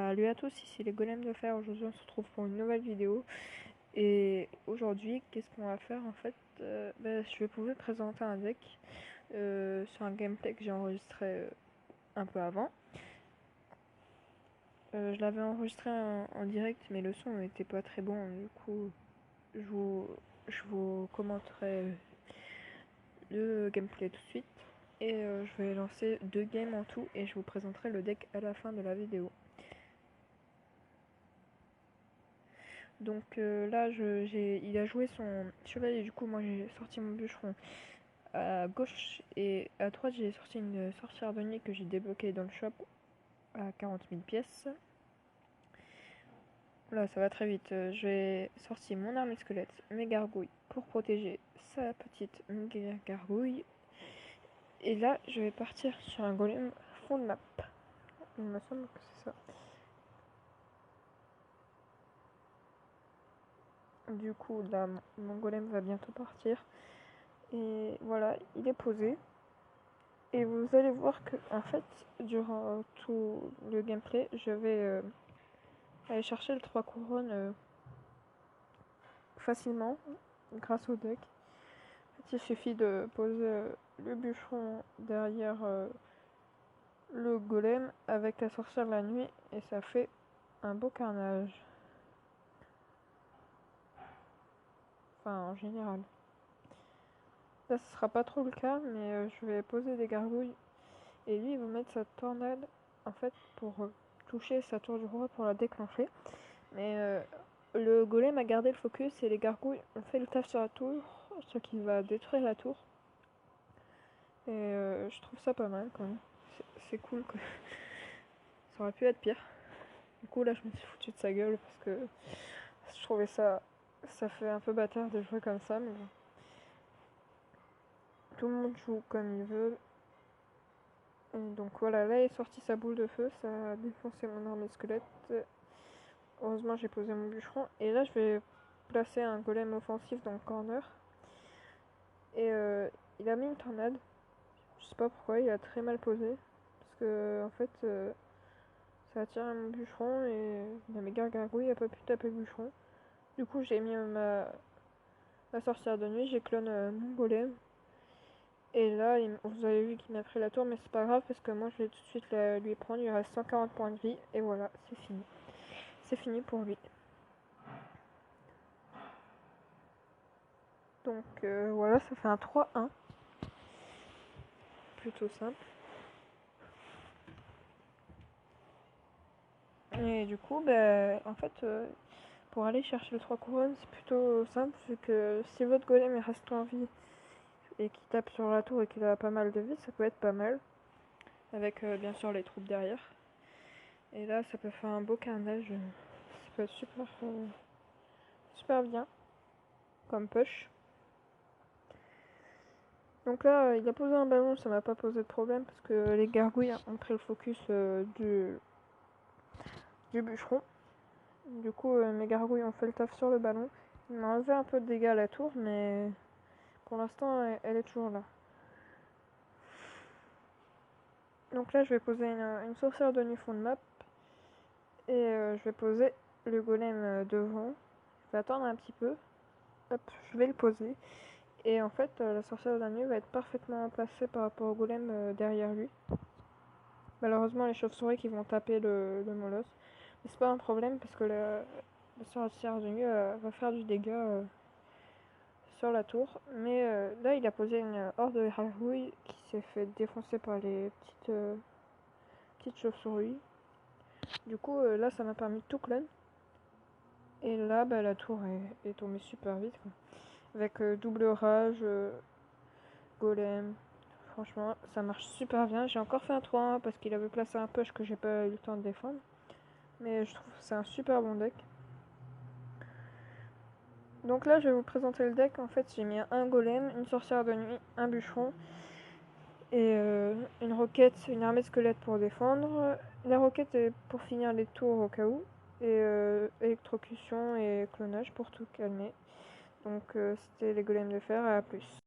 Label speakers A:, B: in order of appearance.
A: Salut à tous, ici les golems de fer. Aujourd'hui on se retrouve pour une nouvelle vidéo. Et aujourd'hui, qu'est-ce qu'on va faire en fait? Je vais pouvoir présenter un deck sur un gameplay que j'ai enregistré un peu avant. Je l'avais enregistré en direct, mais le son n'était pas très bon. Du coup, je vous commenterai le gameplay tout de suite. Et je vais lancer 2 games en tout et je vous présenterai le deck à la fin de la vidéo. Donc là, il a joué son chevalier, du coup moi j'ai sorti mon bûcheron à gauche et à droite j'ai sorti une sorcière de nuit que j'ai débloquée dans le shop à 40 000 pièces. Là ça va très vite, j'ai sorti mon armée squelette, mes gargouilles pour protéger sa petite gargouille. Et là je vais partir sur un golem fond de map, il me semble que c'est ça. Du coup là mon golem va bientôt partir. Et voilà, il est posé. Et vous allez voir que en fait, durant tout le gameplay, je vais aller chercher le 3 couronnes facilement grâce au deck. En fait, il suffit de poser le bûcheron derrière le golem avec la sorcière de la nuit et ça fait un beau carnage. Enfin, en général. Là, ce sera pas trop le cas, mais je vais poser des gargouilles et lui, il va mettre sa tornade en fait pour toucher sa tour du roi pour la déclencher. Mais le golem a gardé le focus et les gargouilles ont fait le taf sur la tour, ce qui va détruire la tour. Et je trouve ça pas mal quand même. C'est cool que ça aurait pu être pire. Du coup là je me suis foutu de sa gueule parce que je trouvais ça fait un peu bâtard de jouer comme ça, mais bon. Tout le monde joue comme il veut. Et donc voilà, là il est sorti sa boule de feu, ça a défoncé mon armée squelette. Heureusement j'ai posé mon bûcheron et là je vais placer un golem offensif dans le corner. Et il a mis une tornade. Je sais pas pourquoi, il a très mal posé. Parce que en fait ça a tiré mon bûcheron et il a mes gargouilles, il a pas pu taper le bûcheron. Du coup j'ai mis ma sorcière de nuit, j'ai clone mon golem. Et là vous avez vu qu'il m'a pris la tour, mais c'est pas grave parce que moi je vais tout de suite lui prendre. Il reste 140 points de vie et voilà, c'est fini. C'est fini pour lui. Donc voilà, ça fait un 3-1. Plutôt simple. Et du coup, en fait, pour aller chercher le 3 couronnes, c'est plutôt simple, vu que si votre golem il reste en vie et qu'il tape sur la tour et qu'il a pas mal de vie, ça peut être pas mal. Avec bien sûr les troupes derrière. Et là, ça peut faire un beau carnage. Ça peut être super bien comme push. Donc là, il a posé un ballon, ça m'a pas posé de problème parce que les gargouilles ont pris le focus du bûcheron. Du coup, mes gargouilles ont fait le taf sur le ballon. Il m'a enlevé un peu de dégâts à la tour, mais pour l'instant, elle est toujours là. Donc là, je vais poser une sorcière de nuit fond de map. Et je vais poser le golem devant. Je vais attendre un petit peu. Hop, je vais le poser. Et en fait, la sorcière de la nuit va être parfaitement placée par rapport au golem derrière lui. Malheureusement, les chauves-souris qui vont taper le molosse. Mais c'est pas un problème parce que la sorcière de nuit va faire du dégât sur la tour. Mais là, il a posé une horde de gargouilles qui s'est fait défoncer par les petites chauves-souris. Du coup, là, ça m'a permis de tout clone. Et là, la tour est tombée super vite, quoi. Avec double rage, golem. Franchement, ça marche super bien. J'ai encore fait un 3-1 parce qu'il avait placé un push que j'ai pas eu le temps de défendre. Mais je trouve que c'est un super bon deck. Donc là, je vais vous présenter le deck. En fait, j'ai mis un golem, une sorcière de nuit, un bûcheron et une roquette, une armée de squelettes pour défendre. La roquette est pour finir les tours au cas où. Et électrocution et clonage pour tout calmer. Donc c'était les golems de fer, à plus.